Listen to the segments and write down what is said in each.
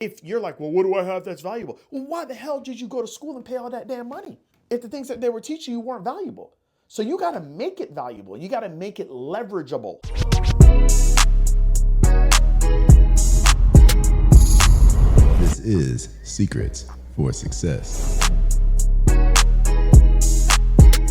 if you're like, well, what do I have that's valuable? Well, why the hell did you go to school and pay all that damn money if the things that they were teaching you weren't valuable? So you got to make it valuable. You got to make it leverageable. This is Secrets for Success.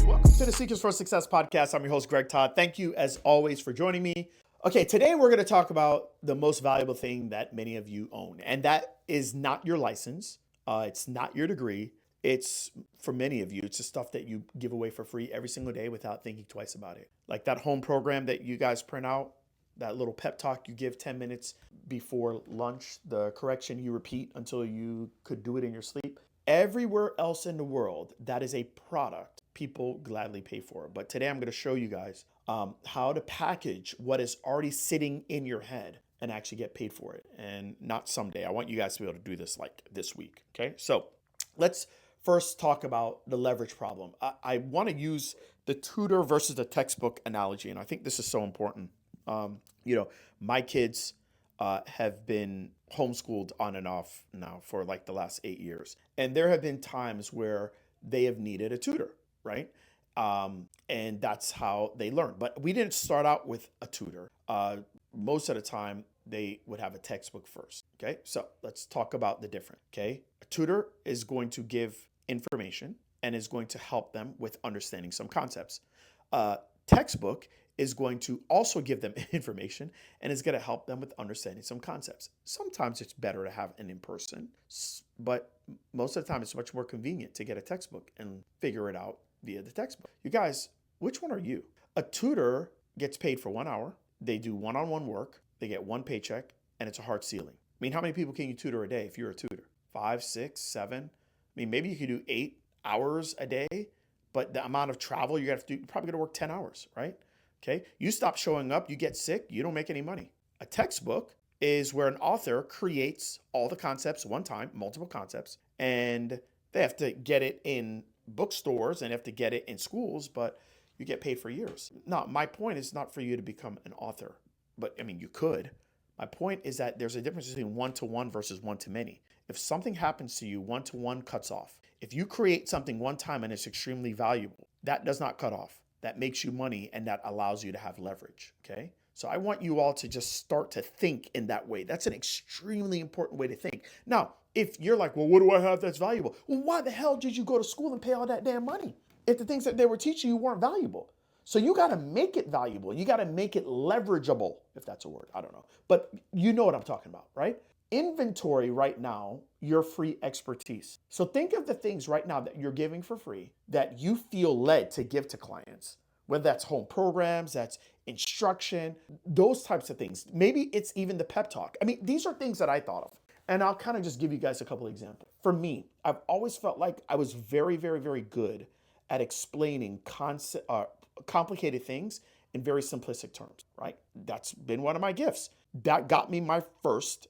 Welcome to the Secrets for Success podcast. I'm your host, Greg Todd. Thank you, as always, for joining me. Okay, today we're going to talk about the most valuable thing that many of you own, and that is not your license. It's not your degree. It's, for many of you, it's the stuff that you give away for free every single day without thinking twice about it. Like that home program that you guys print out, that little pep talk you give 10 minutes before lunch, the correction you repeat until you could do it in your sleep. Everywhere else in the world, that is a product people gladly pay for. But today I'm going to show you guys how to package what is already sitting in your head and actually get paid for it. And not someday. I want you guys to be able to do this like this week. Okay, so let's first talk about the leverage problem. I want to use the tutor versus the textbook analogy, and I think this is so important. My kids have been homeschooled on and off now for like the last 8 years. And there have been times where they have needed a tutor, right? And that's how they learn. But we didn't start out with a tutor. Most of the time, they would have a textbook first. Okay, so let's talk about the difference. Okay, a tutor is going to give information and is going to help them with understanding some concepts. Textbook is going to also give them information and is going to help them with understanding some concepts. Sometimes it's better to have an in-person, but most of the time it's much more convenient to get a textbook and figure it out via the textbook. You guys, which one are you? A tutor gets paid for 1 hour. They do one-on-one work. They get one paycheck, and it's a hard ceiling. I mean, how many people can you tutor a day if you're a tutor? 5, 6, 7? I mean, maybe you could do 8 hours a day, but the amount of travel you're going to have to do, you're probably going to work 10 hours, right? Okay, you stop showing up, you get sick, you don't make any money. A textbook is where an author creates all the concepts one time, multiple concepts, and they have to get it in bookstores and have to get it in schools, but you get paid for years. Now, my point is not for you to become an author, but I mean, you could. My point is that there's a difference between one-to-one versus one-to-many. If something happens to you, one-to-one cuts off. If you create something one time and it's extremely valuable, that does not cut off. That makes you money and that allows you to have leverage, okay? So I want you all to just start to think in that way. That's an extremely important way to think. Now, if you're like, well, what do I have that's valuable? Well, why the hell did you go to school and pay all that damn money if the things that they were teaching you weren't valuable? So you got to make it valuable. You got to make it leverageable, if that's a word. I don't know. But you know what I'm talking about, right? Inventory right now your free expertise. So think of the things right now that you're giving for free that you feel led to give to clients, whether that's home programs, that's instruction, those types of things. Maybe it's even the pep talk. I mean, these are things that I thought of. And I'll kind of just give you guys a couple of examples. For me, I've always felt like I was very, very, very good at explaining complicated things in very simplistic terms, right? That's been one of my gifts. That got me my first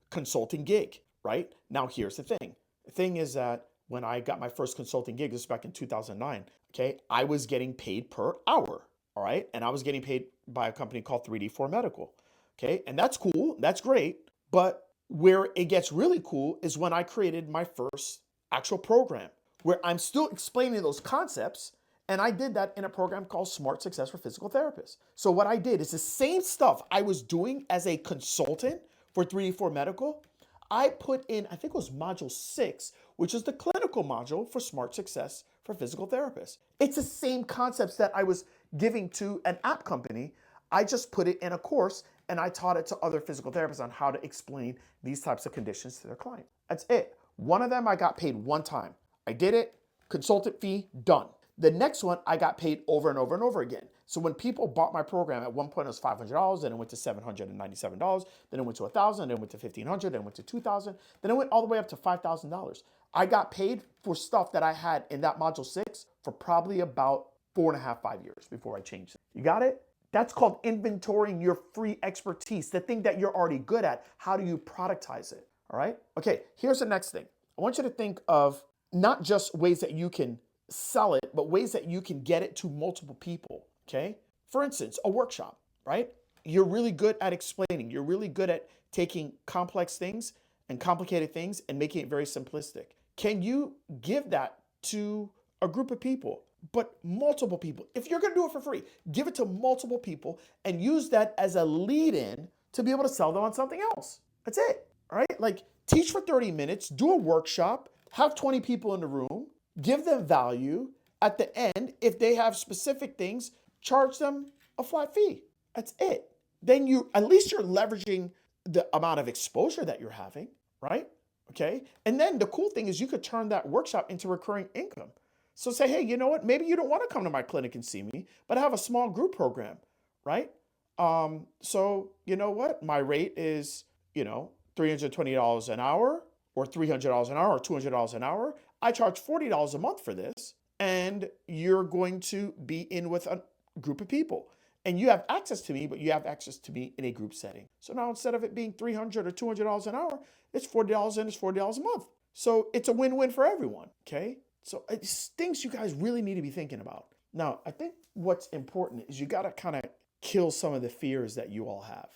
consulting gig, right? Now, here's the thing. The thing is that when I got my first consulting gig, this was back in 2009, okay, I was getting paid per hour, all right? And I was getting paid by a company called 3D4 Medical, okay? And that's cool, that's great, but where it gets really cool is when I created my first actual program where I'm still explaining those concepts. And I did that in a program called Smart Success for Physical Therapists. So what I did is the same stuff I was doing as a consultant for 3D4 Medical, I put in, I think it was module 6, which is the clinical module for Smart Success for Physical Therapists. It's the same concepts that I was giving to an app company. I just put it in a course and I taught it to other physical therapists on how to explain these types of conditions to their client. That's it. One of them I got paid one time. I did it, consultant fee, done. The next one, I got paid over and over and over again. So when people bought my program, at one point it was $500, then it went to $797, then it went to $1,000, then it went to $1,500, then it went to $2,000, then it went all the way up to $5,000. I got paid for stuff that I had in that module 6 for probably about 4.5, 5 years before I changed it. You got it? That's called inventorying your free expertise, the thing that you're already good at. How do you productize it? All right? Okay, here's the next thing. I want you to think of not just ways that you can sell it, but ways that you can get it to multiple people, okay? For instance, a workshop, right? You're really good at explaining. You're really good at taking complex things and complicated things and making it very simplistic? Can you give that to a group of people, but multiple people? If you're going to do it for free, give it to multiple people and use that as a lead in to be able to sell them on something else. That's it, right? Like teach for 30 minutes, do a workshop, have 20 people in the room, give them value. At the end, if they have specific things, charge them a flat fee. That's it. Then at least you're leveraging the amount of exposure that you're having, right? Okay. And then the cool thing is you could turn that workshop into recurring income. So say, hey, you know what? Maybe you don't want to come to my clinic and see me, but I have a small group program, right? So you know what? My rate is, $320 an hour or $300 an hour or $200 an hour. I charge $40 a month for this, and you're going to be in with a group of people. And you have access to me, but you have access to me in a group setting. So now instead of it being $300 or $200 an hour, it's $40 and it's $40 a month. So it's a win-win for everyone, okay? So it's things you guys really need to be thinking about. Now, I think what's important is you got to kind of kill some of the fears that you all have.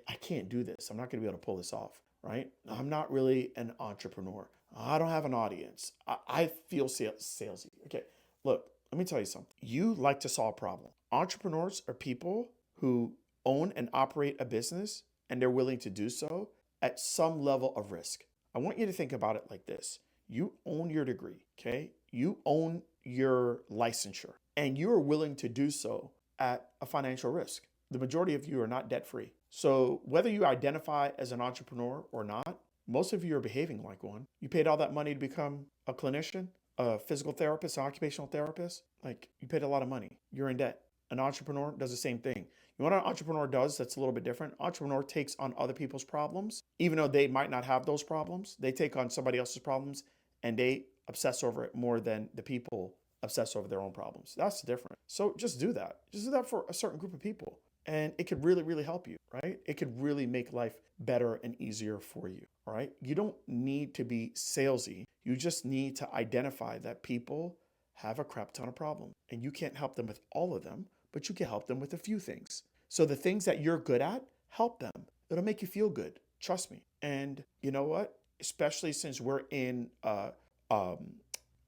I can't do this. I'm not going to be able to pull this off, right? I'm not really an entrepreneur. I don't have an audience. I feel salesy. Okay, look, let me tell you something. You like to solve problems. Entrepreneurs are people who own and operate a business, and they're willing to do so at some level of risk. I want you to think about it like this. You own your degree, okay? You own your licensure, and you are willing to do so at a financial risk. The majority of you are not debt-free. So whether you identify as an entrepreneur or not, most of you are behaving like one. You paid all that money to become a clinician, a physical therapist, an occupational therapist. Like, you paid a lot of money. You're in debt. An entrepreneur does the same thing. You know what an entrepreneur does that's a little bit different? Entrepreneur takes on other people's problems, even though they might not have those problems. They take on somebody else's problems and they obsess over it more than the people obsess over their own problems. That's different. So just do that. Just do that for a certain group of people. And it could really, really help you, right? It could really make life better and easier for you, all right? You don't need to be salesy. You just need to identify that people have a crap ton of problems. And you can't help them with all of them, but you can help them with a few things. So the things that you're good at, help them. It'll make you feel good. Trust me. And you know what? Especially since we're in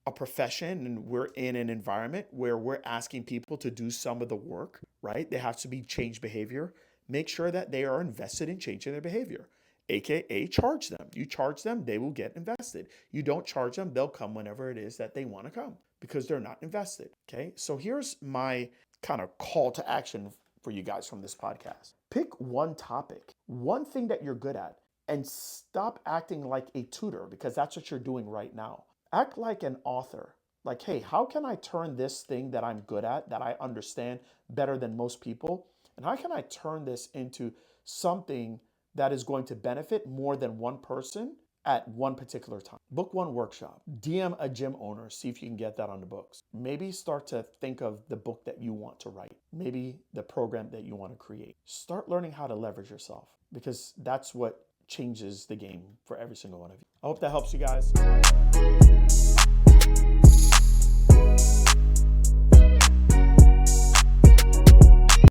a profession and we're in an environment where we're asking people to do some of the work, right? They have to be change behavior. Make sure that they are invested in changing their behavior, AKA charge them. You charge them, they will get invested. You don't charge them, they'll come whenever it is that they want to come because they're not invested, okay? So here's my kind of call to action for you guys from this podcast. Pick one topic, one thing that you're good at, and stop acting like a tutor because that's what you're doing right now. Act like an author. Like, hey, how can I turn this thing that I'm good at, that I understand better than most people, and how can I turn this into something that is going to benefit more than one person at one particular time? Book one workshop. DM a gym owner. See if you can get that on the books. Maybe start to think of the book that you want to write. Maybe the program that you want to create. Start learning how to leverage yourself because that's what changes the game for every single one of you. I hope that helps you guys.